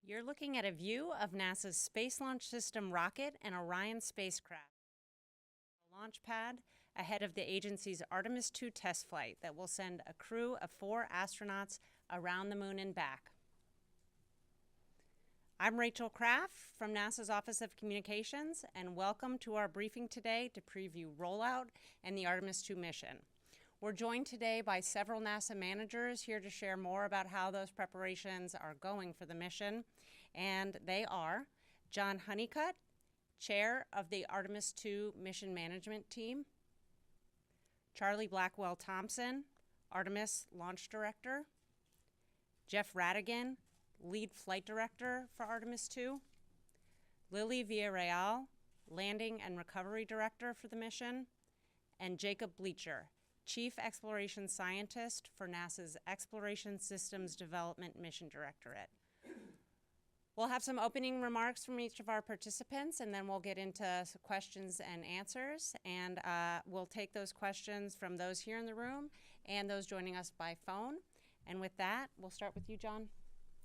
You're looking at a view of NASA's Space Launch System rocket and Orion spacecraft. The launch pad ahead of the agency's Artemis II test flight that will send a crew of 4 astronauts around the moon and back. I'm Rachel Kraft from NASA's Office of Communications, and welcome to our briefing today to preview Rollout and the Artemis II mission. We're joined today by several NASA managers here to share more about how those preparations are going for the mission. And they are John Honeycutt, Chair of the Artemis II Mission Management Team, Charlie Blackwell Thompson, Artemis Launch Director, Jeff Radigan, Lead Flight Director for Artemis II, Lily Villarreal, Landing and Recovery Director for the mission, and Jacob Bleacher, Chief Exploration Scientist for NASA's Exploration Systems Development Mission Directorate. We'll have some opening remarks from each of our participants, and then we'll get into questions and answers. And we'll take those questions from those here in the room and those joining us by phone. And with that, we'll start with you, John.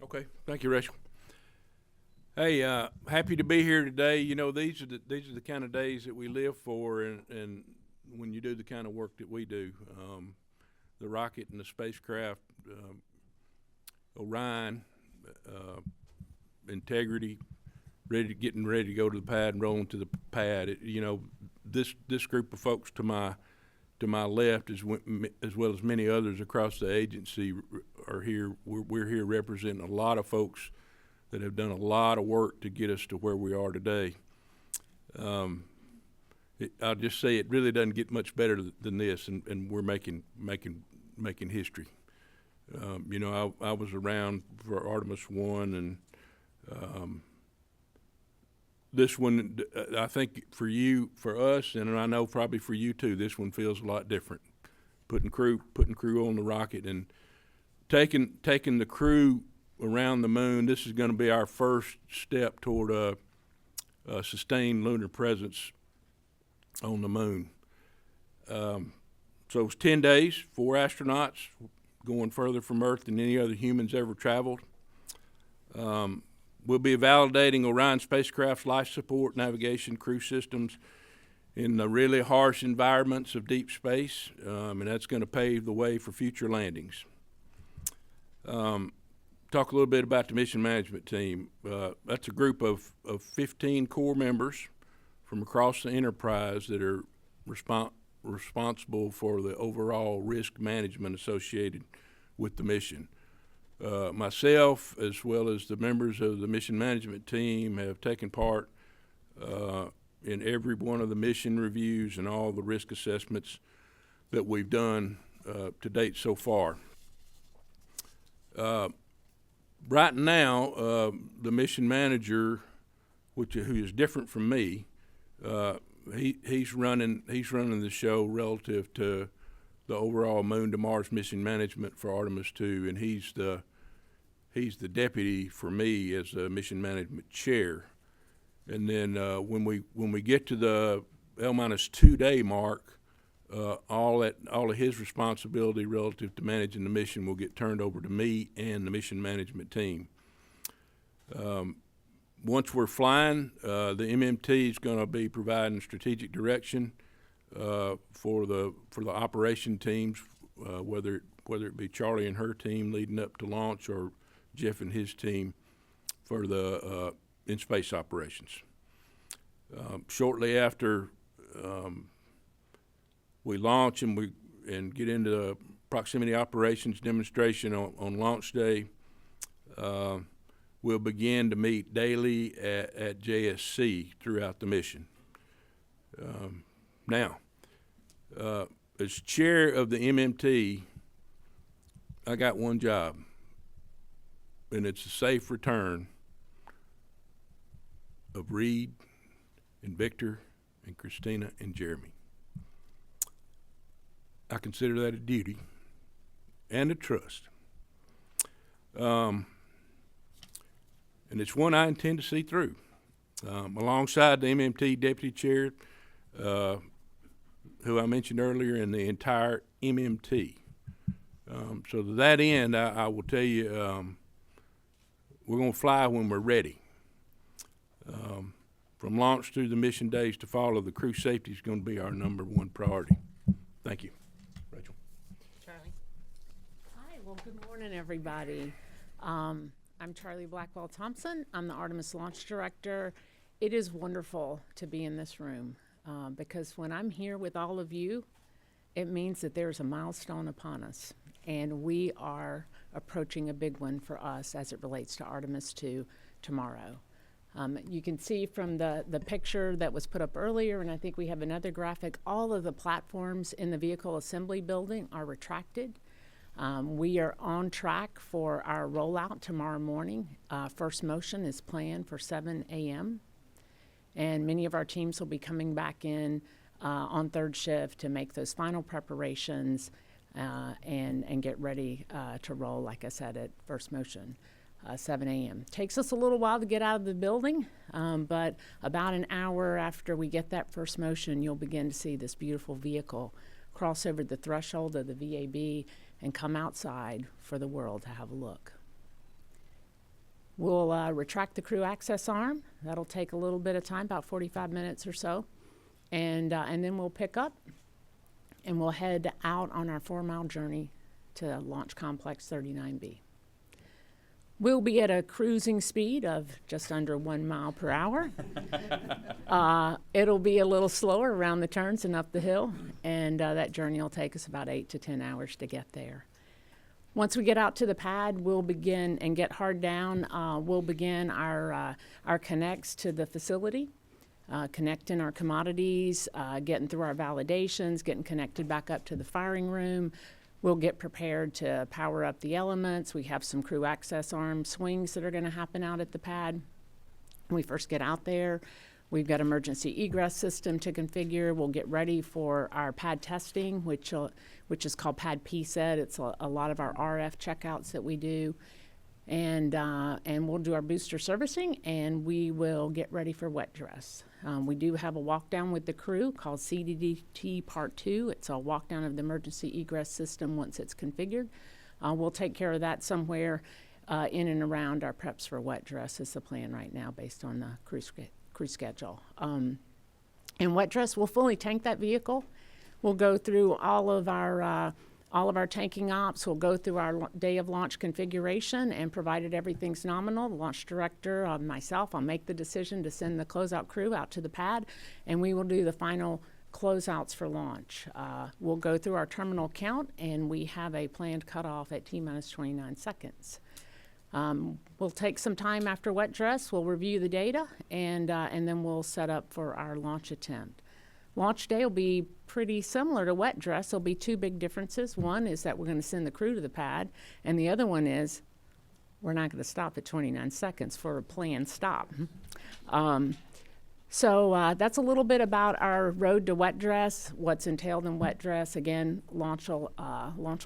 Okay, thank you, Rachel. Hey, happy to be here today. You know, these are the kind of days that we live for, and when you do the kind of work that we do, the rocket and the spacecraft, Orion, integrity, getting ready to go to the pad and rolling to the pad. This group of folks to my left, as well as many others across the agency, are here. We're here representing a lot of folks that have done a lot of work to get us to where we are today. I'll just say it really doesn't get much better than this, and we're making history. I was around for Artemis I, and this one, I think for us, and I know probably for you too, this one feels a lot different. Putting crew on the rocket and taking the crew around the moon. This is going to be our first step toward a sustained lunar presence on the moon. So it was 10 days, 4 astronauts going further from Earth than any other humans ever traveled. We'll be validating Orion spacecraft's life support, navigation, crew systems in the really harsh environments of deep space, and that's going to pave the way for future landings. Talk a little bit about the mission management team. That's a group of 15 core members from across the enterprise that are responsible for the overall risk management associated with the mission. Myself, as well as the members of the mission management team, have taken part in every one of the mission reviews and all the risk assessments that we've done to date so far. Right now, the mission manager, who is different from me, he's running the show relative to the overall Moon to Mars mission management for Artemis II, and he's the deputy for me as the mission management chair. And then when we get to the L-2 day mark, all of his responsibility relative to managing the mission will get turned over to me and the mission management team. Once we're flying, the MMT is going to be providing strategic direction for the operation teams, whether it be Charlie and her team leading up to launch, or Jeff and his team for the in-space operations. Shortly after we launch and get into the proximity operations demonstration on launch day, we'll begin to meet daily at JSC throughout the mission. Now, as chair of the MMT, I got one job, and it's a safe return of Reed and Victor and Christina and Jeremy. I consider that a duty and a trust. And it's one I intend to see through. Alongside the MMT deputy chair, who I mentioned earlier, and the entire MMT. So to that end, I will tell you, we're going to fly when we're ready. From launch through the mission days to follow, the crew safety is going to be our #1 priority. Thank you. Rachel. Charlie. Hi, well, good morning, everybody. I'm Charlie Blackwell Thompson. I'm the Artemis Launch Director. It is wonderful to be in this room because when I'm here with all of you, it means that there's a milestone upon us, and we are approaching a big one for us as it relates to Artemis II tomorrow. You can see from the picture that was put up earlier, and I think we have another graphic, all of the platforms in the vehicle assembly building are retracted. We are on track for our rollout tomorrow morning. First motion is planned for 7 a.m. And many of our teams will be coming back in on third shift to make those final preparations and get ready to roll, like I said, at first motion. 7 a.m. Takes us a little while to get out of the building, but about an hour after we get that first motion, you'll begin to see this beautiful vehicle cross over the threshold of the VAB and come outside for the world to have a look. We'll retract the crew access arm. That'll take a little bit of time, about 45 minutes or so, and then we'll pick up and we'll head out on our 4-mile journey to Launch Complex 39B. We'll be at a cruising speed of just under 1 mile per hour. It'll be a little slower around the turns and up the hill, and that journey will take us about 8 to 10 hours to get there. Once we get out to the pad, we'll begin and get hard down. We'll begin our connects to the facility, connecting our commodities, getting through our validations, getting connected back up to the firing room. We'll get prepared to power up the elements. We have some crew access arm swings that are going to happen out at the pad. When we first get out there, we've got emergency egress system to configure. We'll get ready for our pad testing, which is called pad PSET. It's a lot of our RF checkouts that we do. And we'll do our booster servicing, and we will get ready for wet dress. We do have a walk down with the crew called CDDT Part 2. It's a walk down of the emergency egress system once it's configured. We'll take care of that somewhere in and around our preps for wet dress is the plan right now based on the crew schedule. In wet dress, we'll fully tank that vehicle. We'll go through all of our tanking ops. We'll go through our day of launch configuration, and provided everything's nominal, the launch director, myself, I'll make the decision to send the closeout crew out to the pad, and we will do the final closeouts for launch. We'll go through our terminal count, and we have a planned cutoff at T-minus 29 seconds. We'll take some time after wet dress. We'll review the data, and then we'll set up for our launch attempt. Launch day will be pretty similar to wet dress. There'll be 2 big differences. One is that we're going to send the crew to the pad, and the other one is we're not going to stop at 29 seconds for a planned stop. So that's a little bit about our road to wet dress, what's entailed in wet dress. Again, launch will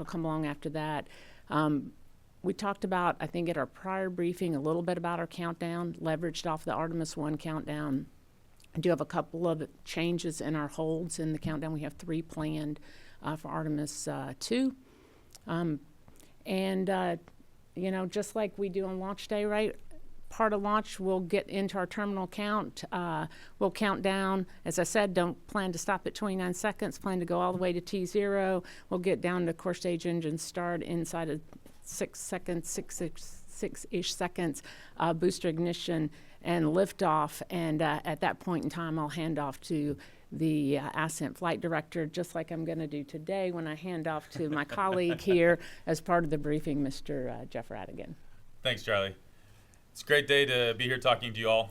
come along after that. We talked about, I think at our prior briefing, a little bit about our countdown, leveraged off the Artemis I countdown. I do have a couple of changes in our holds in the countdown. We have 3 planned for Artemis II. Just like we do on launch day, right? Part of launch, we'll get into our terminal count. We'll count down. As I said, don't plan to stop at 29 seconds. Plan to go all the way to T0. We'll get down to core stage engine start inside of 6 seconds, six-ish seconds, booster ignition, and liftoff, and at that point in time, I'll hand off to the Ascent Flight Director, just like I'm going to do today when I hand off to my colleague here as part of the briefing, Mr. Jeff Radigan. Thanks, Charlie. It's a great day to be here talking to you all.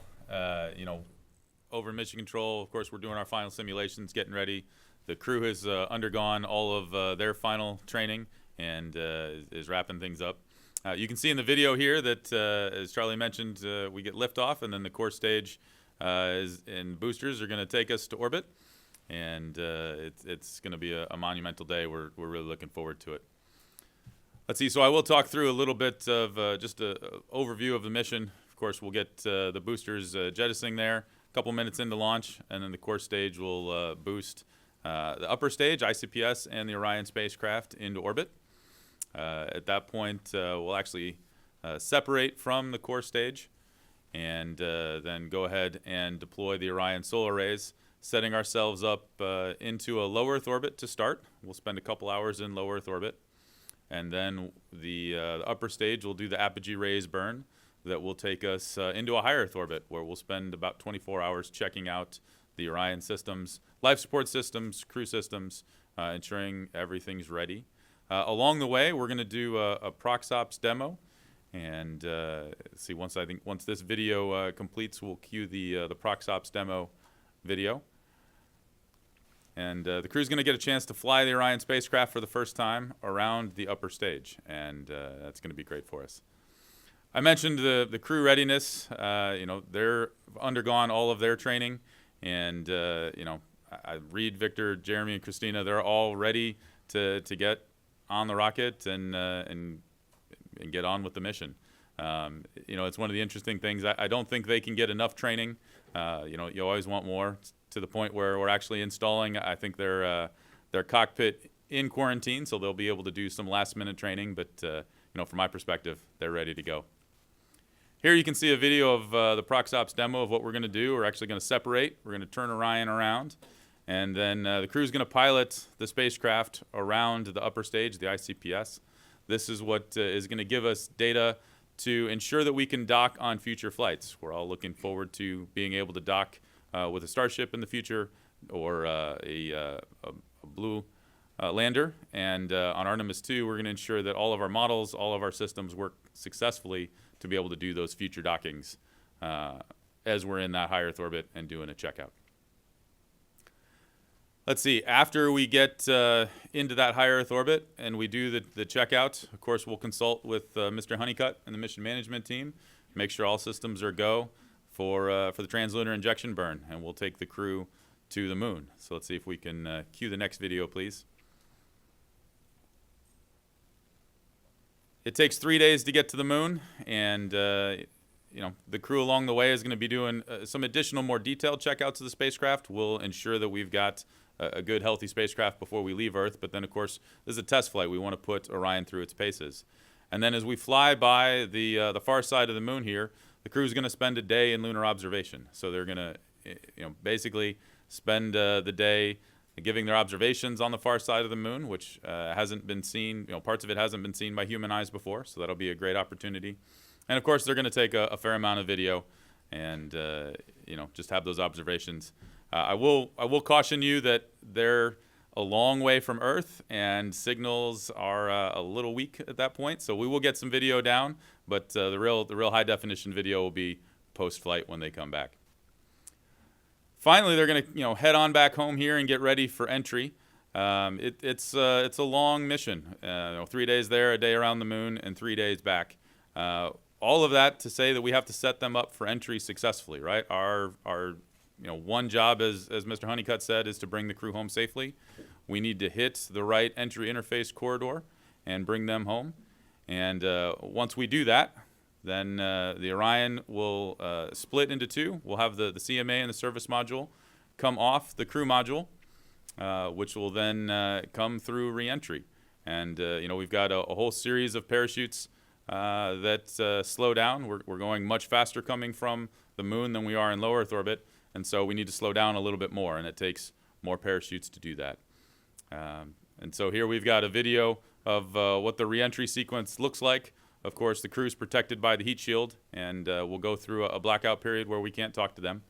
Over in Mission Control, of course, we're doing our final simulations, getting ready. The crew has undergone all of their final training and is wrapping things up. You can see in the video here that, as Charlie mentioned, we get liftoff, and then the core stage and boosters are going to take us to orbit, and it's going to be a monumental day. We're really looking forward to it. Let's see. So I will talk through a little bit of just an overview of the mission. Of course, we'll get the boosters jettisoning there a couple minutes into launch, and then the core stage will boost the upper stage, ICPS, and the Orion spacecraft into orbit. At that point, we'll actually separate from the core stage, and then go ahead and deploy the Orion solar arrays, setting ourselves up into a low Earth orbit to start. We'll spend a couple hours in low Earth orbit, and then the upper stage will do the apogee rays burn that will take us into a high Earth orbit, where we'll spend about 24 hours checking out the Orion systems, life support systems, crew systems, ensuring everything's ready. Along the way, we're going to do a ProxOps demo, and see, once this video completes, we'll cue the ProxOps demo video. And the crew's going to get a chance to fly the Orion spacecraft for the first time around the upper stage, and that's going to be great for us. I mentioned the crew readiness. They're undergone all of their training, and I Reed, Victor, Jeremy, and Christina, they're all ready to get on the rocket and get on with the mission. It's one of the interesting things. I don't think they can get enough training. You always want more, to the point where we're actually installing, I think, their cockpit in quarantine, so they'll be able to do some last-minute training. But from my perspective, they're ready to go. Here you can see a video of the ProxOps demo of what we're going to do. We're actually going to separate. We're going to turn Orion around, and then the crew's going to pilot the spacecraft around the upper stage, the ICPS. This is what is going to give us data to ensure that we can dock on future flights. We're all looking forward to being able to dock with a Starship in the future, or a Blue lander. And on Artemis II, we're going to ensure that all of our models, all of our systems work successfully to be able to do those future dockings as we're in that high Earth orbit and doing a checkout. Let's see, after we get into that high Earth orbit and we do the checkout, of course, we'll consult with Mr. Honeycutt and the mission management team, make sure all systems are go for the translunar injection burn, and we'll take the crew to the moon. So let's see if we can cue the next video, please. It takes 3 days to get to the moon, and the crew along the way is going to be doing some additional, more detailed checkouts of the spacecraft. We'll ensure that we've got a good, healthy spacecraft before we leave Earth. But then, of course, this is a test flight. We want to put Orion through its paces. And then as we fly by the far side of the moon here, the crew's going to spend a day in lunar observation. So they're going to basically spend the day giving their observations on the far side of the moon, which hasn't been seen, parts of it hasn't been seen by human eyes before, so that'll be a great opportunity. And of course, they're going to take a fair amount of video and just have those observations. I will caution you that they're a long way from Earth, and signals are a little weak at that point, so we will get some video down, but the real high definition video will be post-flight when they come back. Finally, they're going to head on back home here and get ready for entry. It's a long mission. 3 days there, a day around the moon, and 3 days back. All of that to say that we have to set them up for entry successfully, right? Our one job, as Mr. Honeycutt said, is to bring the crew home safely. We need to hit the right entry interface corridor and bring them home. And once we do that, then the Orion will split into two. We'll have the CMA and the service module come off the crew module, which will then come through re-entry. And we've got a whole series of parachutes that slow down. We're going much faster coming from the moon than we are in low Earth orbit, and so we need to slow down a little bit more, and it takes more parachutes to do that. And so here we've got a video of what the re-entry sequence looks like. Of course, the crew's protected by the heat shield, and we'll go through a blackout period where we can't talk to them,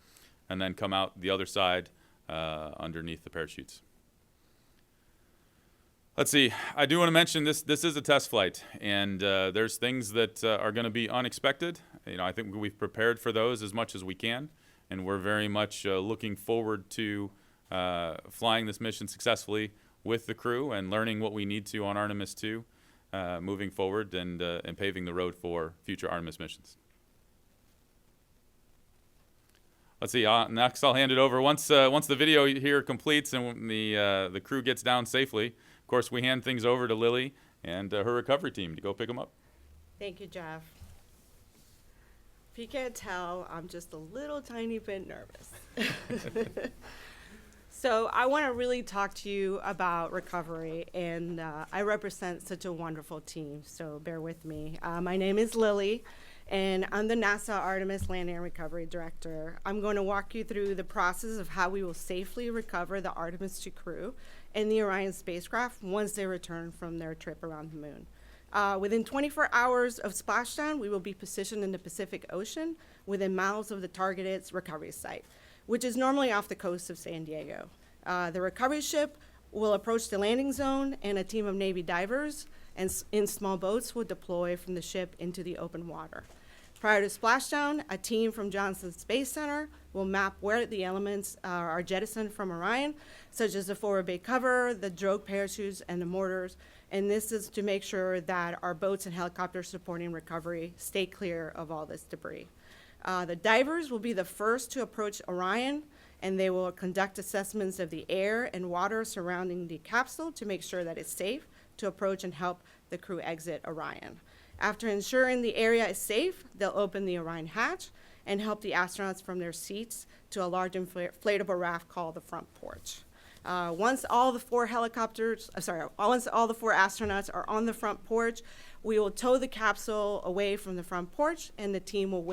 and then come out the other side underneath the parachutes. Let's see, I do want to mention this is a test flight, and there's things that are going to be unexpected. I think we've prepared for those as much as we can, and we're very much looking forward to flying this mission successfully with the crew and learning what we need to on Artemis II. Moving forward and paving the road for future Artemis missions. Let's see. Next, I'll hand it over. Once the video here completes and the crew gets down safely, of course, we hand things over to Lily and her recovery team to go pick them up. Thank you, Jeff. If you can't tell, I'm just a little tiny bit nervous. So I want to really talk to you about recovery, and I represent such a wonderful team, so bear with me. My name is Lily, and I'm the NASA Artemis Landing and Recovery Director. I'm going to walk you through the process of how we will safely recover the Artemis II crew and the Orion spacecraft once they return from their trip around the moon. Within 24 hours of splashdown, we will be positioned in the Pacific Ocean within miles of the targeted recovery site, which is normally off the coast of San Diego. The recovery ship will approach the landing zone, and a team of Navy divers in small boats will deploy from the ship into the open water. Prior to splashdown, a team from Johnson Space Center will map where the elements are jettisoned from Orion, such as the forward bay cover, the drogue parachutes, and the mortars. And this is to make sure that our boats and helicopters supporting recovery stay clear of all this debris. The divers will be the first to approach Orion, and they will conduct assessments of the air and water surrounding the capsule to make sure that it's safe to approach and help the crew exit Orion. After ensuring the area is safe, they'll open the Orion hatch and help the astronauts from their seats to a large inflatable raft called the front porch. Once all the four astronauts are on the front porch, we will tow the capsule away from the front porch, and the team will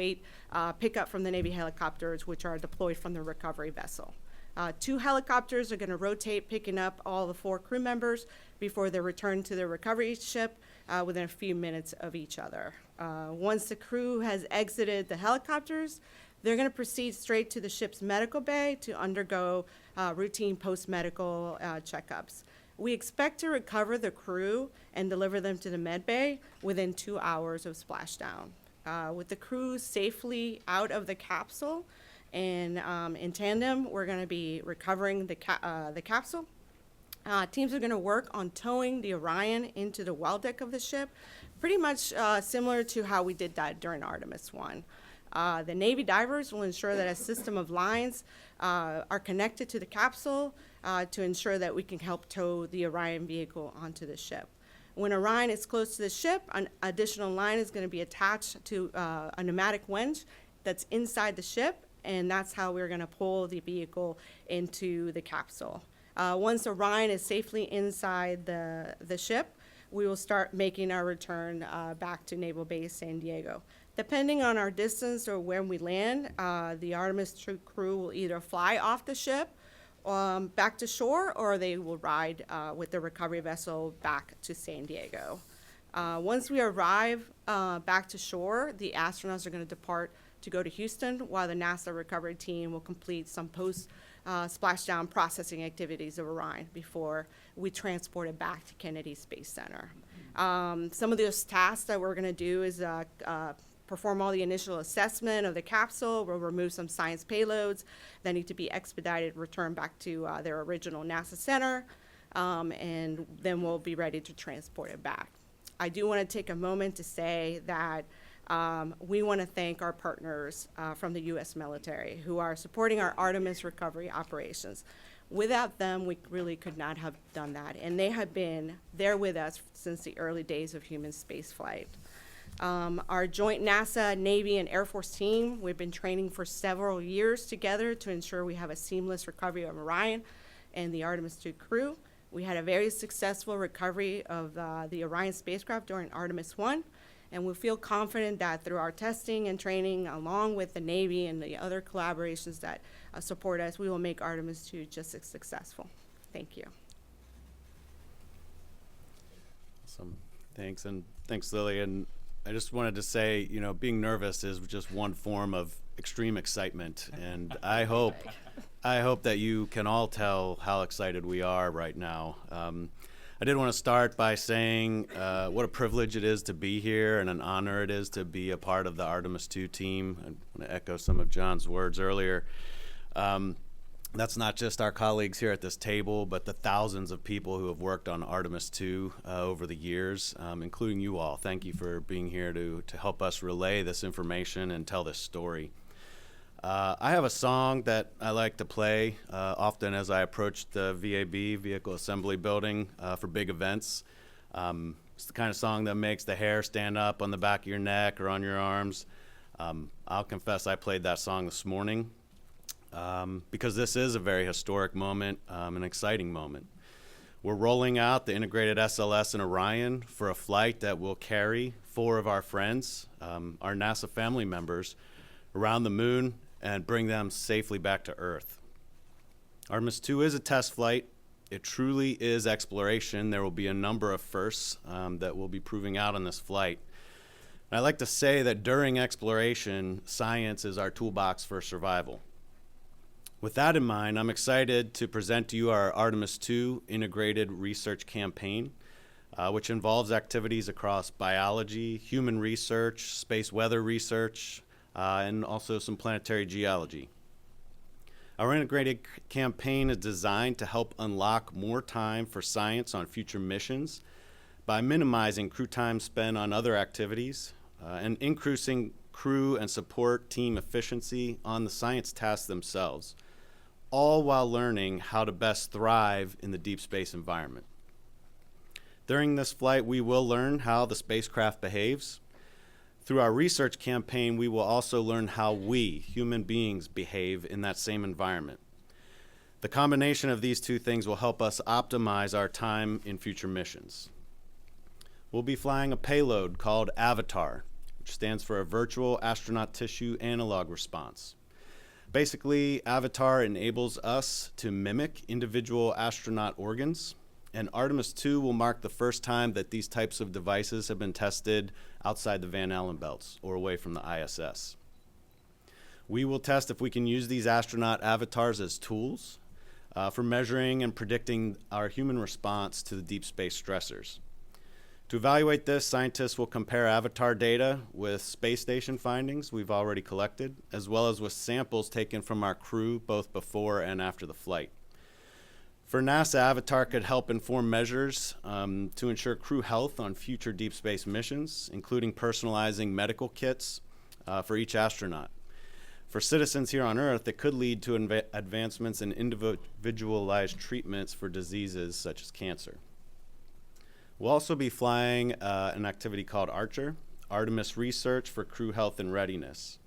pick up from the Navy helicopters, which are deployed from the recovery vessel. 2 helicopters are going to rotate, picking up all the 4 crew members before they return to their recovery ship within a few minutes of each other. Once the crew has exited the helicopters, they're going to proceed straight to the ship's medical bay to undergo routine post-medical checkups. We expect to recover the crew and deliver them to the med bay within 2 hours of splashdown. With the crew safely out of the capsule and in tandem, we're going to be recovering the capsule. Teams are going to work on towing the Orion into the well deck of the ship, pretty much similar to how we did that during Artemis I. The Navy divers will ensure that a system of lines are connected to the capsule to ensure that we can help tow the Orion vehicle onto the ship. When Orion is close to the ship, an additional line is going to be attached to a pneumatic winch that's inside the ship, and that's how we're going to pull the vehicle into the capsule. Once Orion is safely inside the ship, we will start making our return back to Naval Base San Diego. Depending on our distance or when we land, the Artemis II crew will either fly off the ship back to shore, or they will ride with the recovery vessel back to San Diego. Once we arrive back to shore, the astronauts are going to depart to go to Houston, while the NASA recovery team will complete some post-splashdown processing activities of Orion before we transport it back to Kennedy Space Center. Some of those tasks that we're going to do is perform all the initial assessment of the capsule. We'll remove some science payloads that need to be expedited, returned back to their original NASA center, and then we'll be ready to transport it back. I do want to take a moment to say that we want to thank our partners from the U.S. military who are supporting our Artemis recovery operations. Without them, we really could not have done that, and they have been there with us since the early days of human spaceflight. Our joint NASA, Navy, and Air Force team, we've been training for several years together to ensure we have a seamless recovery of Orion and the Artemis II crew. We had a very successful recovery of the Orion spacecraft during Artemis I, and we feel confident that through our testing and training, along with the Navy and the other collaborations that support us, we will make Artemis II just as successful. Thank you. Awesome. Thanks, and thanks, Lily. And I just wanted to say, you know, being nervous is just one form of extreme excitement, and I hope that you can all tell how excited we are right now. I did want to start by saying what a privilege it is to be here and an honor it is to be a part of the Artemis II team. I want to echo some of John's words earlier. That's not just our colleagues here at this table, but the thousands of people who have worked on Artemis II over the years, including you all. Thank you for being here to help us relay this information and tell this story. I have a song that I like to play often as I approach the VAB, Vehicle Assembly Building, for big events. It's the kind of song that makes the hair stand up on the back of your neck or on your arms. I'll confess I played that song this morning. because this is a very historic moment, an exciting moment. We're rolling out the integrated SLS and Orion for a flight that will carry 4 of our friends, our NASA family members, around the moon and bring them safely back to Earth. Artemis II is a test flight. It truly is exploration. There will be a number of firsts that we'll be proving out on this flight. And I like to say that during exploration, science is our toolbox for survival. With that in mind, I'm excited to present to you our Artemis II integrated research campaign, which involves activities across biology, human research, space weather research, and also some planetary geology. Our integrated campaign is designed to help unlock more time for science on future missions by minimizing crew time spent on other activities and increasing crew and support team efficiency on the science tasks themselves, all while learning how to best thrive in the deep space environment. During this flight, we will learn how the spacecraft behaves. Through our research campaign, we will also learn how we, human beings, behave in that same environment. The combination of these 2 things will help us optimize our time in future missions. We'll be flying a payload called Avatar, which stands for a Virtual Astronaut Tissue Analog Response. Basically, Avatar enables us to mimic individual astronaut organs, and Artemis II will mark the first time that these types of devices have been tested outside the Van Allen belts or away from the ISS. We will test if we can use these astronaut avatars as tools for measuring and predicting our human response to the deep space stressors. To evaluate this, scientists will compare Avatar data with space station findings we've already collected, as well as with samples taken from our crew both before and after the flight. For NASA, Avatar could help inform measures to ensure crew health on future deep space missions, including personalizing medical kits for each astronaut. For citizens here on Earth, it could lead to advancements in individualized treatments for diseases such as cancer. We'll also be flying an activity called Archer, Artemis Research for Crew Health and Readiness.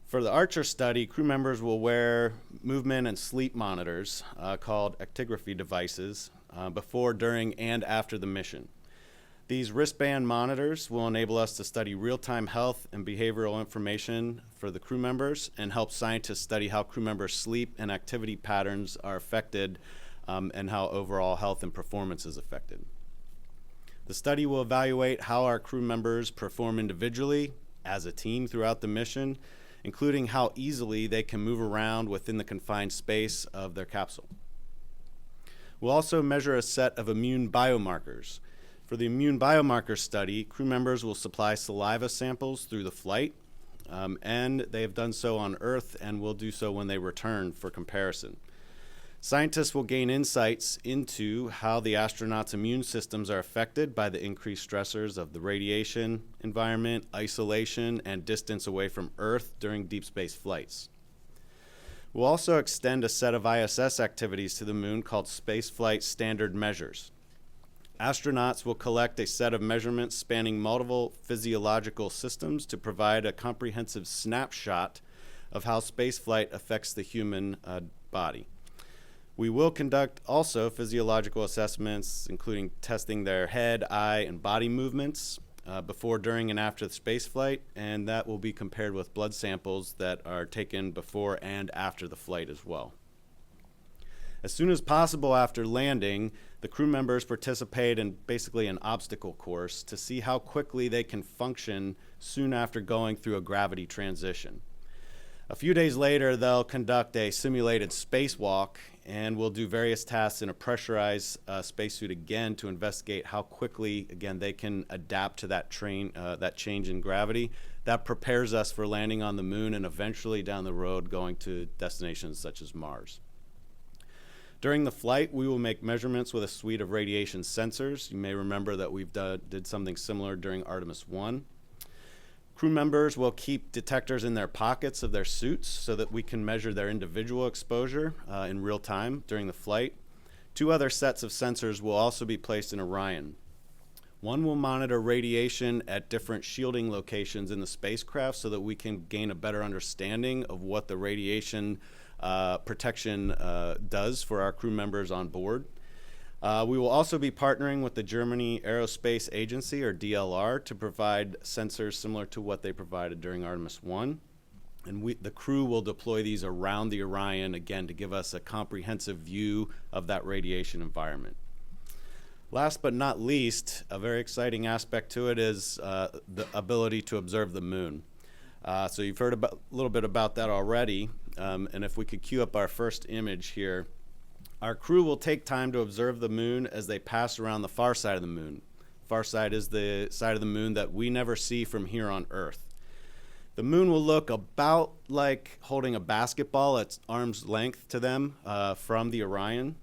For the Archer study, crew members will wear movement and sleep monitors called actigraphy devices before, during, and after the mission. These wristband monitors will enable us to study real-time health and behavioral information for the crew members and help scientists study how crew members' sleep and activity patterns are affected and how overall health and performance is affected. The study will evaluate how our crew members perform individually, as a team throughout the mission, including how easily they can move around within the confined space of their capsule. We'll also measure a set of immune biomarkers. For the immune biomarker study, crew members will supply saliva samples through the flight, and they have done so on Earth and will do so when they return for comparison. Scientists will gain insights into how the astronauts' immune systems are affected by the increased stressors of the radiation environment, isolation, and distance away from Earth during deep space flights. We'll also extend a set of ISS activities to the moon called Spaceflight Standard Measures. Astronauts will collect a set of measurements spanning multiple physiological systems to provide a comprehensive snapshot of how spaceflight affects the human body. We will conduct also physiological assessments, including testing their head, eye, and body movements before, during, and after the spaceflight, and that will be compared with blood samples that are taken before and after the flight as well. As soon as possible after landing, the crew members participate in basically an obstacle course to see how quickly they can function soon after going through a gravity transition. A few days later, they'll conduct a simulated spacewalk, and we'll do various tasks in a pressurized spacesuit again to investigate how quickly, again, they can adapt to that change in gravity. That prepares us for landing on the moon and eventually down the road going to destinations such as Mars. During the flight, we will make measurements with a suite of radiation sensors. You may remember that we've did something similar during Artemis I. Crew members will keep detectors in their pockets of their suits so that we can measure their individual exposure in real time during the flight. 2 other sets of sensors will also be placed in Orion. One will monitor radiation at different shielding locations in the spacecraft so that we can gain a better understanding of what the radiation protection does for our crew members on board. We will also be partnering with the Germany Aerospace Agency, or DLR, to provide sensors similar to what they provided during Artemis I. And the crew will deploy these around the Orion, again, to give us a comprehensive view of that radiation environment. Last but not least, a very exciting aspect to it is the ability to observe the moon. So you've heard a little bit about that already, and if we could cue up our first image here. Our crew will take time to observe the moon as they pass around the far side of the moon. Far side is the side of the moon that we never see from here on Earth. The moon will look about like holding a basketball at arm's length to them from the Orion.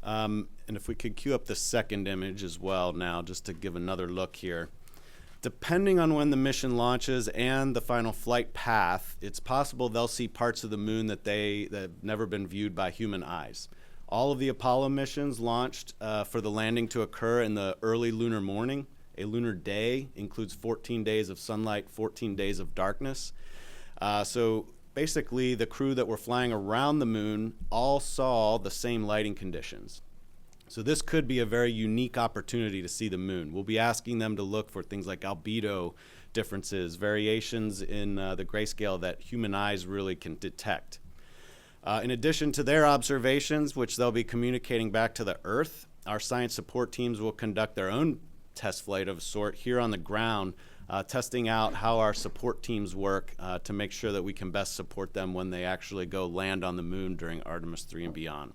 And if we could cue up the second image as well now, just to give another look here. Depending on when the mission launches and the final flight path, it's possible they'll see parts of the moon that have never been viewed by human eyes. All of the Apollo missions launched for the landing to occur in the early lunar morning. A lunar day includes 14 days of sunlight, 14 days of darkness. So basically, the crew that were flying around the moon all saw the same lighting conditions. So this could be a very unique opportunity to see the moon. We'll be asking them to look for things like albedo differences, variations in the grayscale that human eyes really can detect. In addition to their observations, which they'll be communicating back to the Earth, our science support teams will conduct their own test flight of a sort here on the ground, testing out how our support teams work to make sure that we can best support them when they actually go land on the moon during Artemis III and beyond.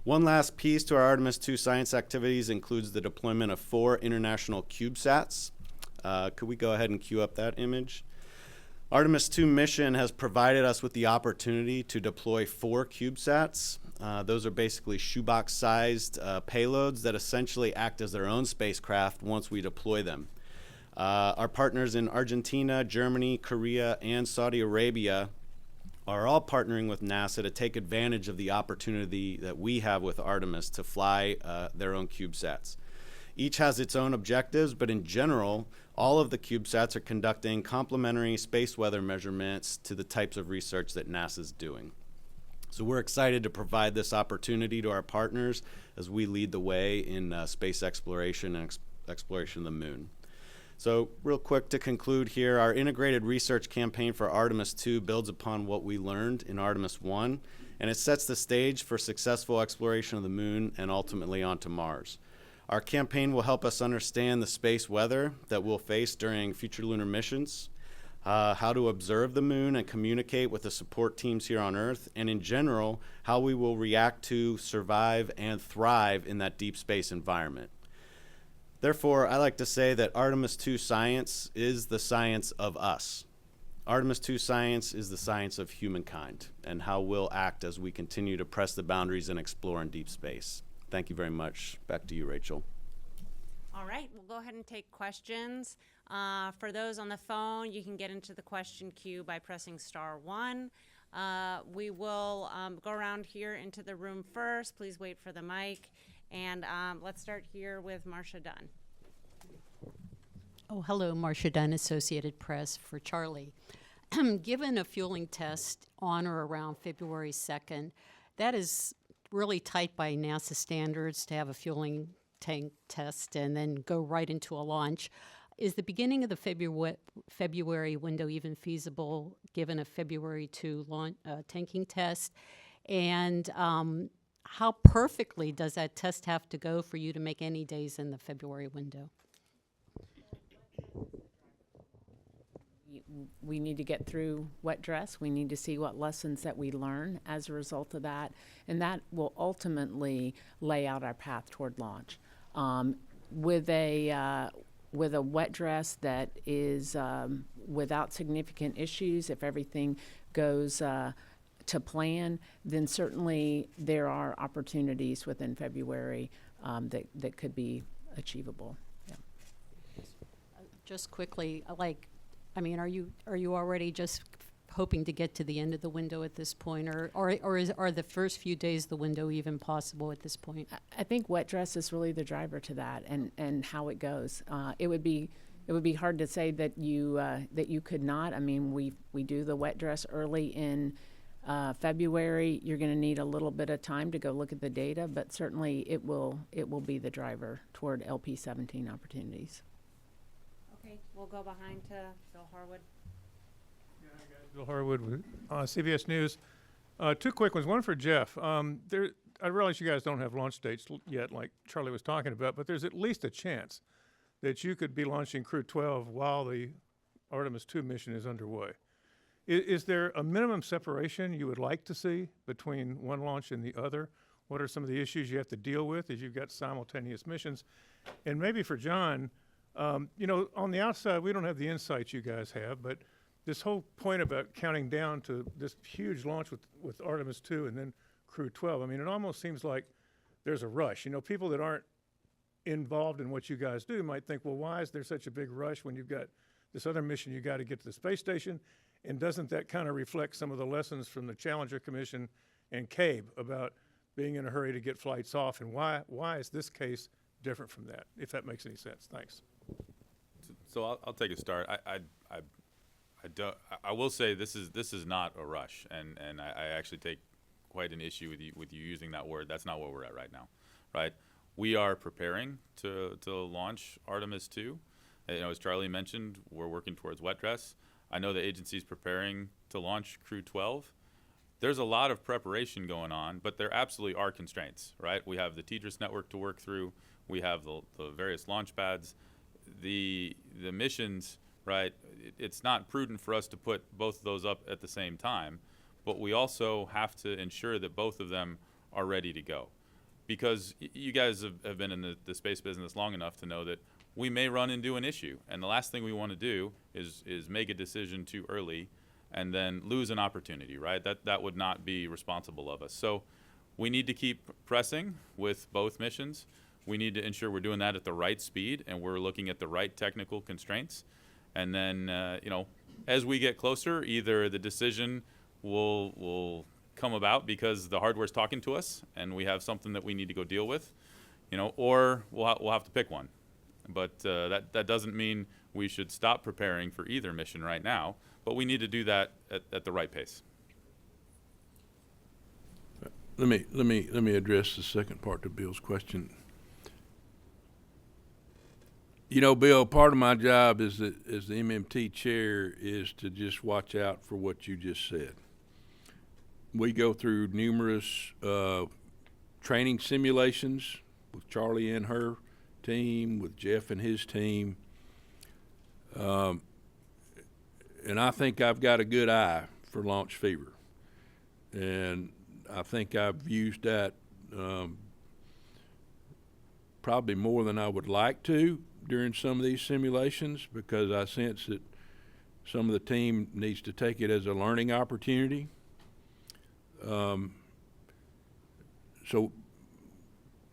One last piece to our Artemis II science activities includes the deployment of 4 international CubeSats. Could we go ahead and cue up that image? Artemis II mission has provided us with the opportunity to deploy 4 CubeSats. Those are basically shoebox-sized payloads that essentially act as their own spacecraft once we deploy them. Our partners in Argentina, Germany, Korea, and Saudi Arabia are all partnering with NASA to take advantage of the opportunity that we have with Artemis to fly their own CubeSats. Each has its own objectives, but in general, all of the CubeSats are conducting complementary space weather measurements to the types of research that NASA's doing. So we're excited to provide this opportunity to our partners as we lead the way in space exploration and exploration of the moon. So real quick to conclude here, our integrated research campaign for Artemis II builds upon what we learned in Artemis I, and it sets the stage for successful exploration of the moon and ultimately onto Mars. Our campaign will help us understand the space weather that we'll face during future lunar missions, how to observe the moon and communicate with the support teams here on Earth, and in general, how we will react to, survive, and thrive in that deep space environment. Therefore, I like to say that Artemis II science is the science of us. Artemis II science is the science of humankind and how we'll act as we continue to press the boundaries and explore in deep space. Thank you very much. Back to you, Rachel. All right, we'll go ahead and take questions. For those on the phone, you can get into the question queue by pressing *1. We will go around here into the room first. Please wait for the mic. And let's start here with Marcia Dunn. Oh, hello, Marcia Dunn, Associated Press for Charlie. Given a fueling test on or around February 2nd, that is really tight by NASA standards to have a fueling tank test and then go right into a launch. Is the beginning of the February window even feasible given a February 2 tanking test? And how perfectly does that test have to go for you to make any days in the February window? We need to get through wet dress. We need to see what lessons that we learn as a result of that, and that will ultimately lay out our path toward launch. With a wet dress that is without significant issues, if everything goes to plan, then certainly there are opportunities within February that could be achievable. Yeah. Just quickly, are you already just hoping to get to the end of the window at this point, or are the first few days of the window even possible at this point? I think wet dress is really the driver to that, and how it goes. It would be hard to say that you could not. I mean, we do the wet dress early in February, you're going to need a little bit of time to go look at the data, but certainly it will be the driver toward LP17 opportunities. Okay, we'll go behind to Bill Harwood. Bill Harwood with CBS News. Two quick ones. One for Jeff. I realize you guys don't have launch dates yet, like Charlie was talking about, but there's at least a chance that you could be launching Crew 12 while the Artemis II mission is underway. Is there a minimum separation you would like to see between one launch and the other? What are some of the issues you have to deal with as you've got simultaneous missions? And maybe for John, you know, on the outside, we don't have the insights you guys have, but this whole point about counting down to this huge launch with Artemis II and then Crew 12, I mean, it almost seems like there's a rush. You know, people that aren't involved in what you guys do might think, well, why is there such a big rush when you've got this other mission you got to get to the space station? And doesn't that kind of reflect some of the lessons from the Challenger Commission and CABE about being in a hurry to get flights off? And why is this case different from that, if that makes any sense? Thanks. So I'll take a start. I will say this is not a rush, and I actually take quite an issue with you using that word. That's not where we're at right now, right? We are preparing to launch Artemis II. You know, as Charlie mentioned, we're working towards wet dress. I know the agency's preparing to launch Crew 12. There's a lot of preparation going on, but there absolutely are constraints, right? We have the TDRS network to work through. We have the various launch pads. The missions, right? It's not prudent for us to put both of those up at the same time, but we also have to ensure that both of them are ready to go. Because you guys have been in the space business long enough to know that we may run into an issue, and the last thing we want to do is make a decision too early and then lose an opportunity, right? That would not be responsible of us. So we need to keep pressing with both missions. We need to ensure we're doing that at the right speed and we're looking at the right technical constraints. And then, you know, as we get closer, either the decision will come about because the hardware's talking to us and we have something that we need to go deal with, you know, or we'll have to pick one. But that doesn't mean we should stop preparing for either mission right now, but we need to do that at the right pace. Let me address the second part of Bill's question. You know, Bill, part of my job as the MMT chair is to just watch out for what you just said. We go through numerous training simulations with Charlie and her team, with Jeff and his team, and I think I've got a good eye for launch fever, and I think I've used that probably more than I would like to during some of these simulations, because I sense that some of the team needs to take it as a learning opportunity. So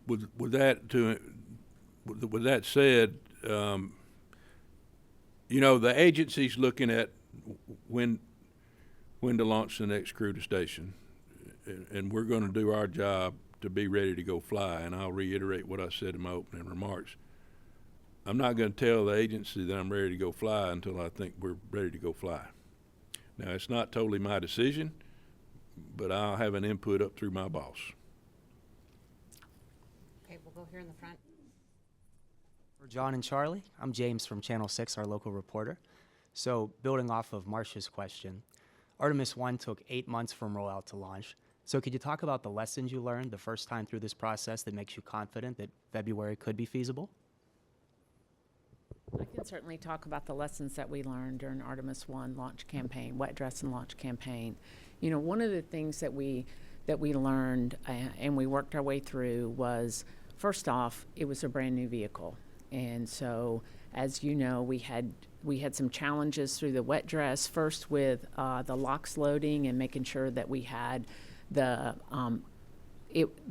with that said, you know, the agency's looking at when to launch the next crew to station, and we're going to do our job to be ready to go fly. And I'll reiterate what I said in my opening remarks. I'm not going to tell the agency that I'm ready to go fly until I think we're ready to go fly. Now, it's not totally my decision, but I'll have an input up through my boss. Okay, we'll go here in the front. For John and Charlie, I'm James from Channel 6, our local reporter. So building off of Marcia's question, Artemis I took 8 months from rollout to launch. So could you talk about the lessons you learned the first time through this process that makes you confident that February could be feasible? I can certainly talk about the lessons that we learned during Artemis I launch campaign, wet dress and launch campaign. You know, one of the things that we learned and we worked our way through was, first off, it was a brand new vehicle. And so, as you know, we had some challenges through the wet dress, first with the LOX loading and making sure that we had the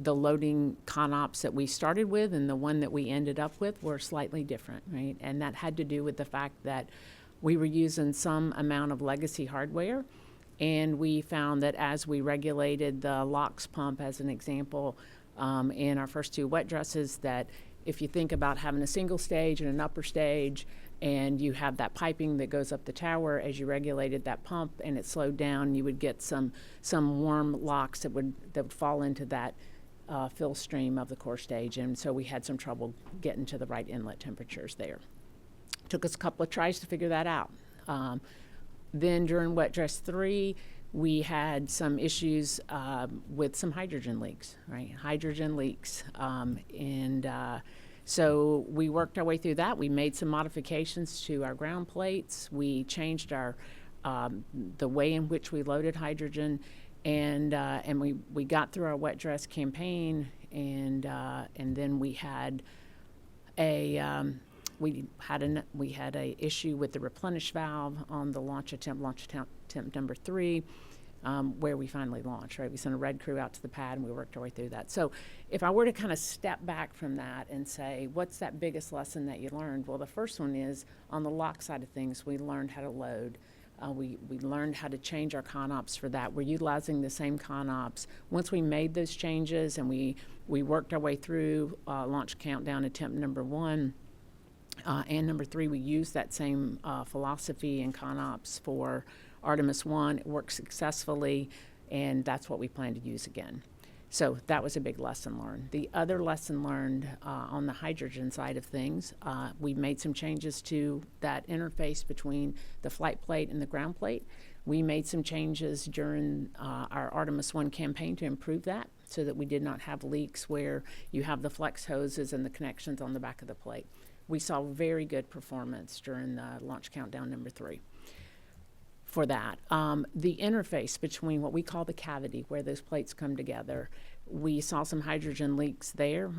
loading CONOPS that we started with and the one that we ended up with were slightly different, right? And that had to do with the fact that we were using some amount of legacy hardware, and we found that as we regulated the LOX pump, as an example, in our first two wet dresses, that if you think about having a single stage and an upper stage, and you have that piping that goes up the tower. As you regulated that pump and it slowed down, you would get some warm locks that would fall into that fill stream of the core stage, and so we had some trouble getting to the right inlet temperatures there. Took us a couple of tries to figure that out. Then during wet dress 3, we had some issues with some hydrogen leaks, right? Hydrogen leaks. So we worked our way through that. We made some modifications to our ground plates. We changed our the way in which we loaded hydrogen, and we got through our wet dress campaign, and then we had a issue with the replenish valve on the launch attempt number 3, where we finally launched, right? We sent a red crew out to the pad and we worked our way through that. So if I were to kind of step back from that and say, what's that biggest lesson that you learned? Well, the first one is on the lock side of things, we learned how to load. We learned how to change our ConOps for that. We're utilizing the same ConOps. Once we made those changes and we worked our way through launch countdown attempt number 1, and number 3, we used that same philosophy and ConOps for Artemis 1. It worked successfully, and that's what we plan to use again. So that was a big lesson learned. The other lesson learned on the hydrogen side of things, we made some changes to that interface between the flight plate and the ground plate. We made some changes during our Artemis 1 campaign to improve that so that we did not have leaks where you have the flex hoses and the connections on the back of the plate. We saw very good performance during the launch countdown number 3 for that. The interface between what we call the cavity, where those plates come together, we saw some hydrogen leaks there.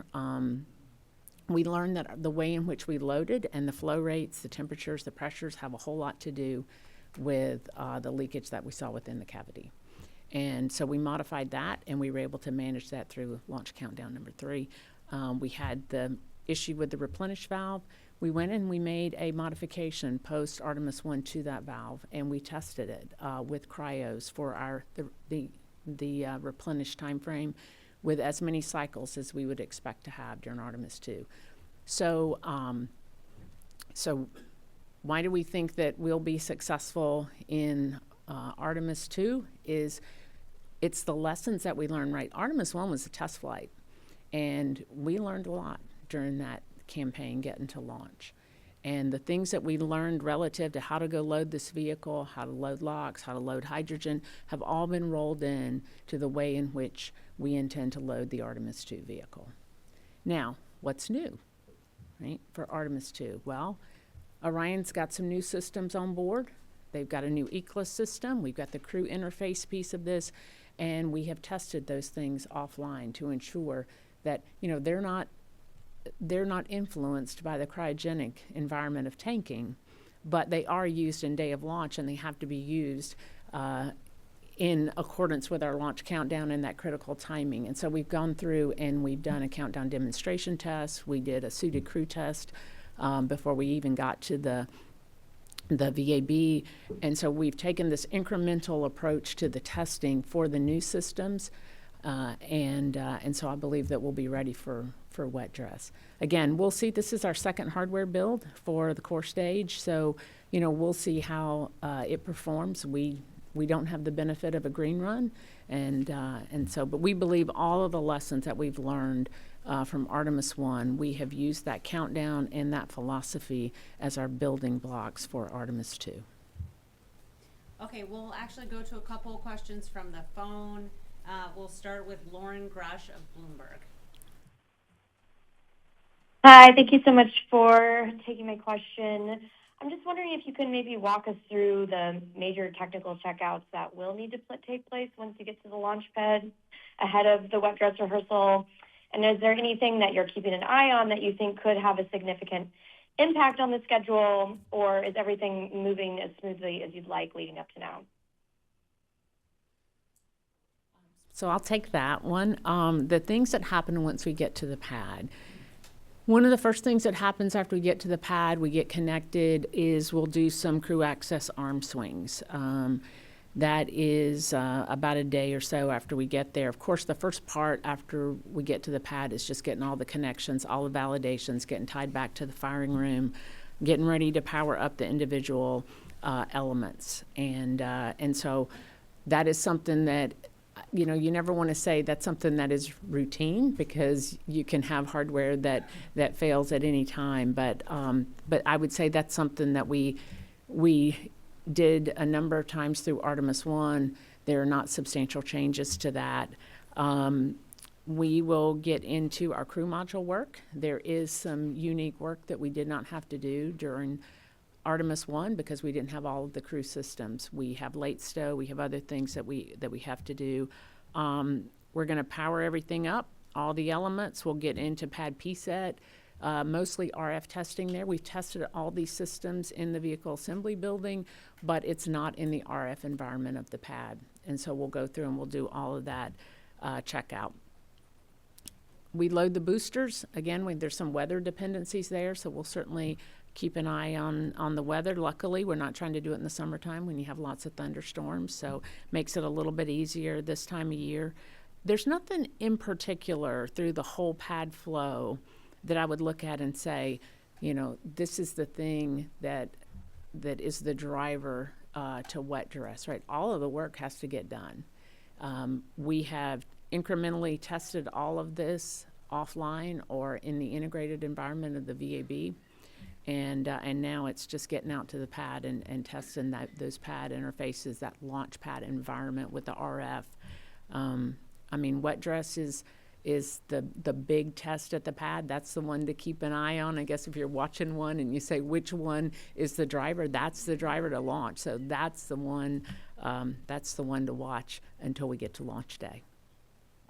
We learned that the way in which we loaded and the flow rates, the temperatures, the pressures have a whole lot to do with the leakage that we saw within the cavity. And so we modified that, and we were able to manage that through launch countdown number 3. We had the issue with the replenish valve. We went and we made a modification post Artemis 1 to that valve, and we tested it with cryos for the replenish time frame with as many cycles as we would expect to have during Artemis 2. So why do we think that we'll be successful in Artemis 2 is it's the lessons that we learned, right? Artemis 1 was a test flight, and we learned a lot during that campaign getting to launch. And the things that we learned relative to how to go load this vehicle, how to load locks, how to load hydrogen, have all been rolled in to the way in which we intend to load the Artemis 2 vehicle. Now, what's new, right, for Artemis 2? Well, Orion's got some new systems on board. They've got a new ECLS system. We've got the crew interface piece of this, and we have tested those things offline to ensure that, they're not influenced by the cryogenic environment of tanking, but they are used in day of launch, and they have to be used in accordance with our launch countdown and that critical timing. And so we've gone through and we've done a countdown demonstration test. We did a suited crew test before we even got to the VAB. And so we've taken this incremental approach to the testing for the new systems. And so I believe that we'll be ready for wet dress. Again, we'll see. This is our second hardware build for the core stage, so we'll see how it performs. We don't have the benefit of a green run, but we believe all of the lessons that we've learned from Artemis 1, we have used that countdown and that philosophy as our building blocks for Artemis 2. Okay, we'll actually go to a couple of questions from the phone. We'll start with Lauren Grush of Bloomberg. Hi, thank you so much for taking my question. I'm just wondering if you could maybe walk us through the major technical checkouts that will need to take place once you get to the launch pad ahead of the wet dress rehearsal. And is there anything that you're keeping an eye on that you think could have a significant impact on the schedule, or is everything moving as smoothly as you'd like leading up to now? So I'll take that one. The things that happen once we get to the pad. One of the first things that happens after we get to the pad, we get connected, is we'll do some crew access arm swings. That is about a day or so after we get there. Of course, the first part after we get to the pad is just getting all the connections, all the validations, getting tied back to the firing room, getting ready to power up the individual elements. And so that is something that, you know, you never want to say that's something that is routine, because you can have hardware that fails at any time. But I would say that's something that we did a number of times through Artemis I. There are not substantial changes to that. We will get into our crew module work. There is some unique work that we did not have to do during Artemis I because we didn't have all of the crew systems. We have late stow, we have other things that we have to do. We're going to power everything up, all the elements. We'll get into pad PSET, mostly RF testing there. We've tested all these systems in the vehicle assembly building, but it's not in the RF environment of the pad. And so we'll go through and we'll do all of that checkout. We load the boosters. Again, there's some weather dependencies there, so we'll certainly keep an eye on the weather. Luckily, we're not trying to do it in the summertime when you have lots of thunderstorms, so makes it a little bit easier this time of year. There's nothing in particular through the whole pad flow that I would look at and say, you know, this is the thing that is the driver to wet dress, right? All of the work has to get done. We have incrementally tested all of this offline or in the integrated environment of the VAB. And now it's just getting out to the pad and testing those pad interfaces, that launch pad environment with the RF. I mean, wet dress is the big test at the pad. That's the one to keep an eye on. I guess if you're watching one and you say which one is the driver, that's the driver to launch. So that's the one to watch until we get to launch day.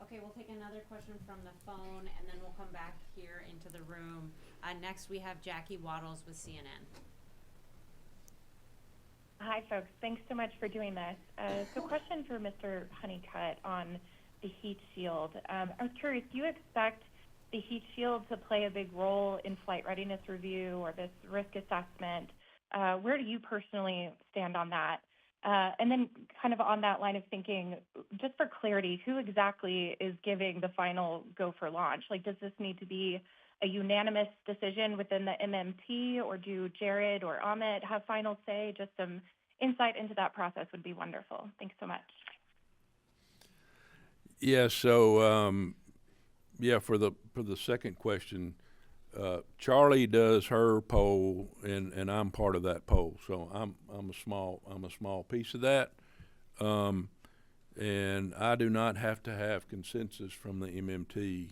Okay, we'll take another question from the phone, and then we'll come back here into the room. Next, we have Jackie Waddles with CNN. Hi, folks. Thanks so much for doing this. So question for Mr. Honeycutt on the heat shield. I was curious, do you expect the heat shield to play a big role in flight readiness review or this risk assessment? Where do you personally stand on that? And then kind of on that line of thinking, just for clarity, who exactly is giving the final go for launch? Like, does this need to be a unanimous decision within the MMT, or do Jared or Amit have final say? Just some insight into that process would be wonderful. Thanks so much. Yeah, so for the second question, Charlie does her poll, and I'm part of that poll. So I'm a small piece of that, and I do not have to have consensus from the MMT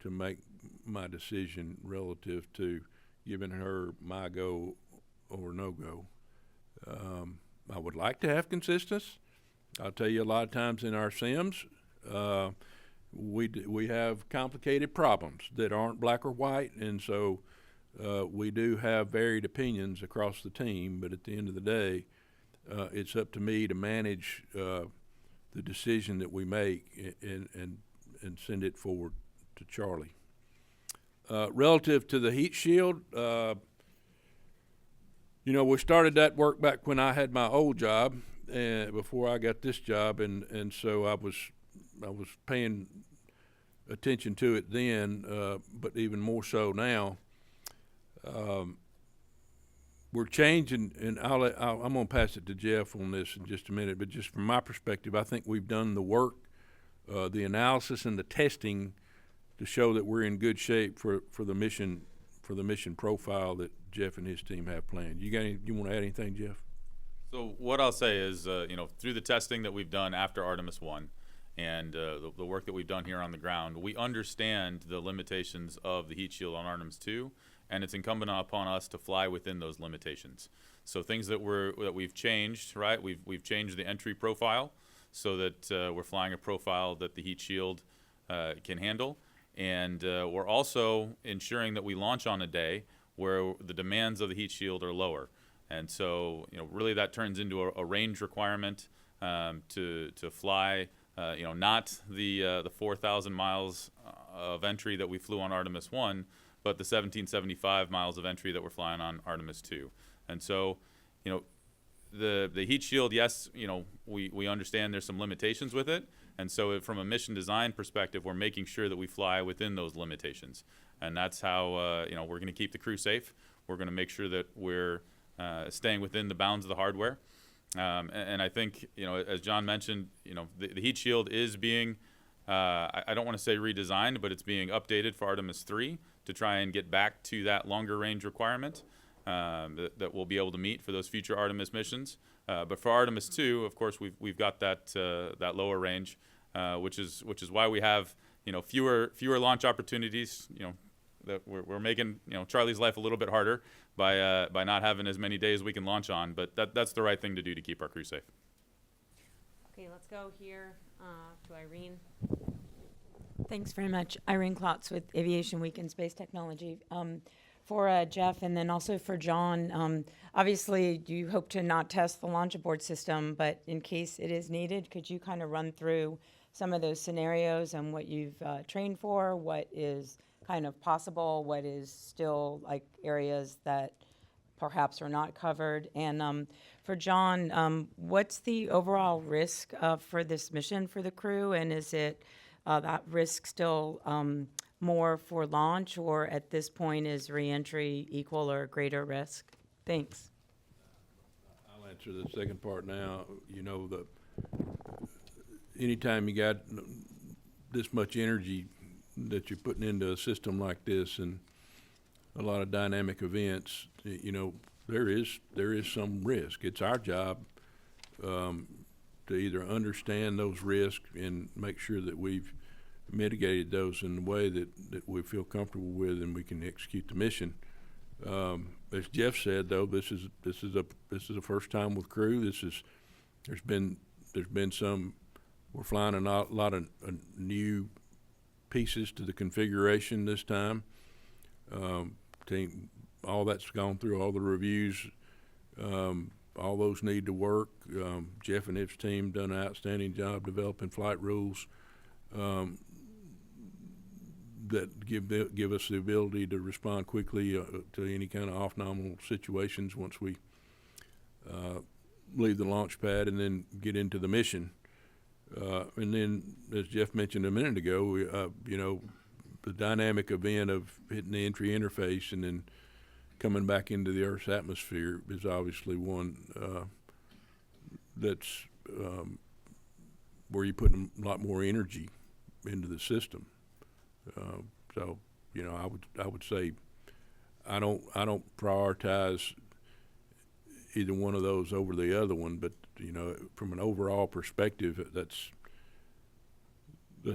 to make my decision relative to giving her my go or no go. I would like to have consensus. I'll tell you, a lot of times in our sims, we have complicated problems that aren't black or white, and so we do have varied opinions across the team. But at the end of the day, it's up to me to manage the decision that we make and send it forward to Charlie. Relative to the heat shield, we started that work back when I had my old job, and before I got this job, and so I was paying attention to it then, but even more so now. We're changing, and I'm going to pass it to Jeff on this in just a minute. But just from my perspective, I think we've done the work, the analysis, and the testing to show that we're in good shape for the mission profile that Jeff and his team have planned. You want to add anything, Jeff? So what I'll say is, through the testing that we've done after Artemis I, and the work that we've done here on the ground, we understand the limitations of the heat shield on Artemis II, and it's incumbent upon us to fly within those limitations. So things that we've changed, right? We've changed the entry profile so that we're flying a profile that the heat shield can handle, and we're also ensuring that we launch on a day where the demands of the heat shield are lower. And so, really that turns into a range requirement to fly. Not the 4,000 miles of entry that we flew on Artemis I, but the 1,775 miles of entry that we're flying on Artemis II. And so, the heat shield, yes, we understand there's some limitations with it. And so from a mission design perspective, we're making sure that we fly within those limitations. And that's how you know, we're going to keep the crew safe. We're going to make sure that we're staying within the bounds of the hardware. And I think, you know, as John mentioned, you know, the heat shield is being, I don't want to say redesigned, but it's being updated for Artemis III to try and get back to that longer range requirement that we'll be able to meet for those future Artemis missions. But for Artemis II, of course, we've got that lower range, which is why we have, you know, fewer launch opportunities. You know, that we're making, you know, Charlie's life a little bit harder by not having as many days we can launch on. But that's the right thing to do to keep our crew safe. Okay, let's go here to Irene. Thanks very much. Irene Klotz with Aviation Week and Space Technology. For Jeff and then also for John, obviously you hope to not test the launch abort system, but in case it is needed, could you kind of run through some of those scenarios and what you've trained for, what is kind of possible, what is still like areas that perhaps are not covered? And for John, what's the overall risk for this mission for the crew, and is it that risk still more for launch, or at this point is reentry equal or greater risk? Thanks. I'll answer the second part now. You know, anytime you got this much energy that you're putting into a system like this and a lot of dynamic events, you know, there is some risk. It's our job to either understand those risks and make sure that we've mitigated those in a way that we feel comfortable with and we can execute the mission. As Jeff said, though, this is a first time with crew. There's been some. We're flying a lot of new pieces to the configuration this time. All that's gone through all the reviews. All those need to work. Jeff and his team done an outstanding job developing flight rules that give us the ability to respond quickly to any kind of off-nominal situations once we leave the launch pad and then get into the mission. And then, as Jeff mentioned a minute ago, you know, the dynamic event of hitting the entry interface and then coming back into the Earth's atmosphere is obviously one that's where you're putting a lot more energy into the system. So, you know, I would say I don't prioritize either one of those over the other one, but you know, from an overall perspective, that's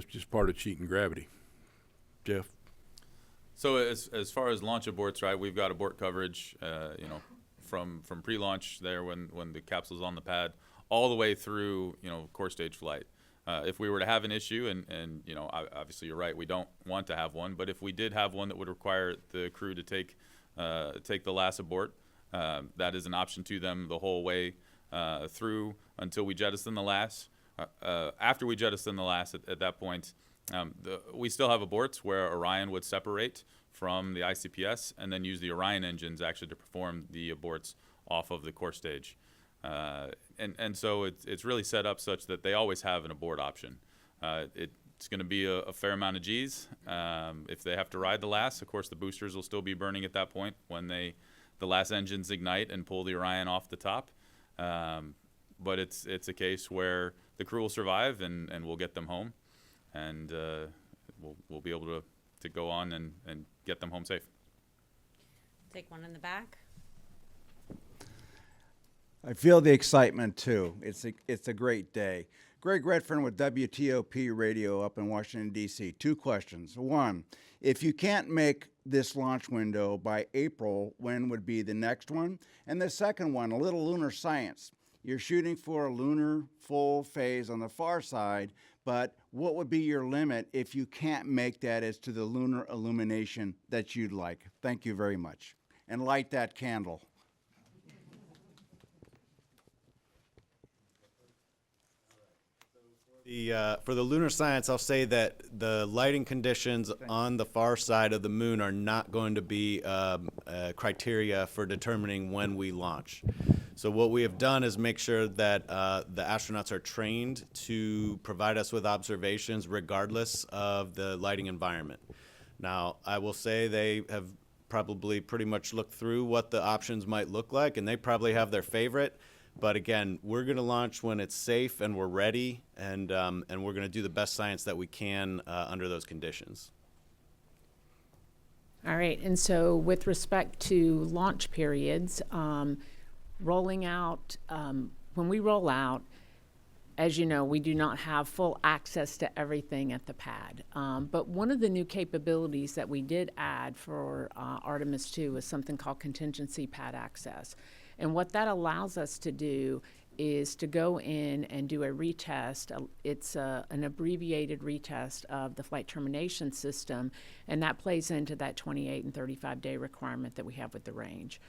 just part of cheating gravity. Jeff. So as far as launch aborts, right, we've got abort coverage, you know, from pre-launch there when the capsule's on the pad all the way through, you know, core stage flight. If we were to have an issue, and you know, obviously you're right, we don't want to have one, but if we did have one that would require the crew to take the last abort, that is an option to them the whole way through until we jettison the last. After we jettison the last, at that point, we still have aborts where Orion would separate from the ICPS and then use the Orion engines actually to perform the aborts off of the core stage. And so it's really set up such that they always have an abort option. It's going to be a fair amount of G's. If they have to ride the last, of course, the boosters will still be burning at that point when the last engines ignite and pull the Orion off the top. But it's a case where the crew will survive and we'll get them home, and we'll be able to go on and get them home safe. Take one in the back. I feel the excitement too. It's a great day. Greg Redfern with WTOP Radio up in Washington, D.C. 2 questions. 1, if you can't make this launch window by April, when would be the next one? And the second one, a little lunar science. You're shooting for a lunar full phase on the far side, but what would be your limit if you can't make that as to the lunar illumination that you'd like? Thank you very much. And light that candle. For the lunar science, I'll say that the lighting conditions on the far side of the moon are not going to be criteria for determining when we launch. So what we have done is make sure that the astronauts are trained to provide us with observations regardless of the lighting environment. Now, I will say they have probably pretty much looked through what the options might look like, and they probably have their favorite. But again, we're going to launch when it's safe and we're ready, and we're going to do the best science that we can under those conditions. All right, and so with respect to launch periods, rolling out, when we roll out, as you know, we do not have full access to everything at the pad. But one of the new capabilities that we did add for Artemis II is something called contingency pad access. And what that allows us to do is to go in and do a retest. It's an abbreviated retest of the flight termination system, and that plays into that 28 and 35-day requirement that we have with the range.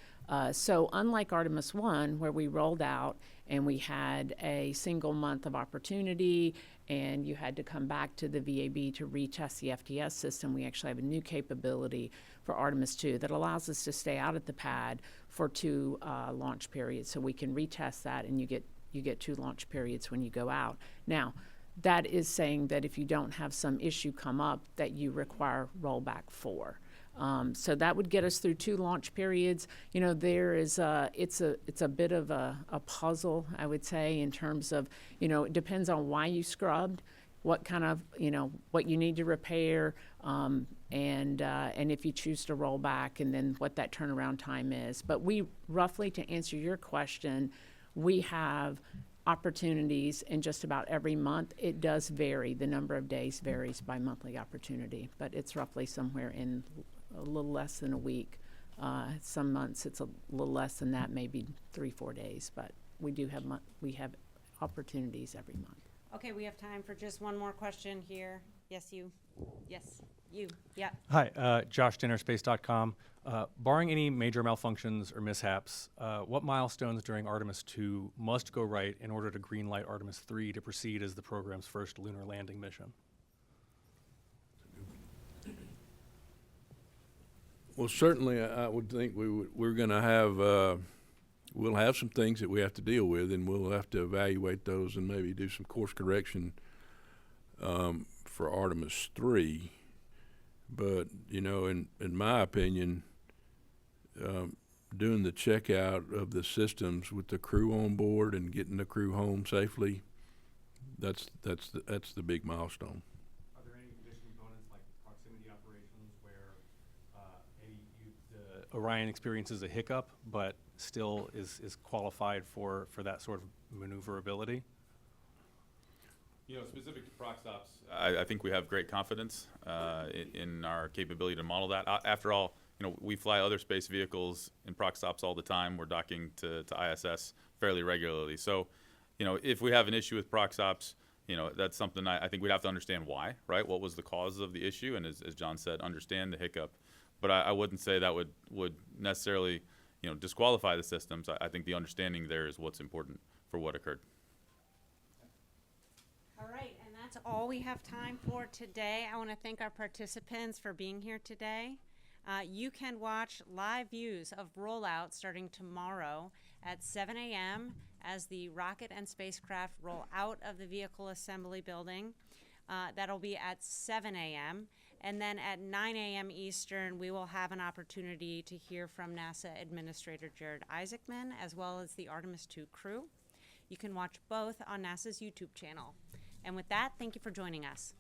So unlike Artemis I, where we rolled out and we had a single month of opportunity and you had to come back to the VAB to retest the FTS system, we actually have a new capability for Artemis II that allows us to stay out at the pad for 2 launch periods. So we can retest that, and you get 2 launch periods when you go out. Now, that is saying that if you don't have some issue come up, that you require rollback 4. So that would get us through 2 launch periods. You know, there is it's a bit of a puzzle, I would say, in terms of, you know, it depends on why you scrubbed, what kind of, you know, what you need to repair, and if you choose to roll back, and then what that turnaround time is. But we roughly, to answer your question, we have opportunities in just about every month. It does vary. The number of days varies by monthly opportunity, but it's roughly somewhere in a little less than a week. Some months it's a little less than that, maybe 3-4 days, but we do have we have opportunities every month. Okay, we have time for just one more question here. Yes, you. Yes, you. Yeah. Hi, Josh Dinner, space.com. Barring any major malfunctions or mishaps, what milestones during Artemis II must go right in order to greenlight Artemis III to proceed as the program's first lunar landing mission? Well, certainly, I would think we're going to have we'll have some things that we have to deal with, and we'll have to evaluate those and maybe do some course correction for Artemis III. But you know, in my opinion, doing the checkout of the systems with the crew on board and getting the crew home safely, that's the big milestone. Are there any additional components like proximity operations where maybe the Orion experiences a hiccup but still is qualified for that sort of maneuverability? You know, specific to proc stops, I think we have great confidence in our capability to model that. After all, you know, we fly other space vehicles in proc stops all the time. We're docking to ISS fairly regularly. So, you know, if we have an issue with proc stops, you know, that's something I think we'd have to understand why, right? What was the cause of the issue? And as John said, understand the hiccup. But I wouldn't say that would necessarily, you know, disqualify the systems. I think the understanding there is what's important for what occurred. All right, and that's all we have time for today. I want to thank our participants for being here today. You can watch live views of Rollout starting tomorrow at 7 a.m. as the rocket and spacecraft roll out of the vehicle assembly building. That'll be at 7 a.m. And then at 9 a.m. Eastern, we will have an opportunity to hear from NASA Administrator Jared Isaacman, as well as the Artemis II crew. You can watch both on NASA's YouTube channel. And with that, thank you for joining us.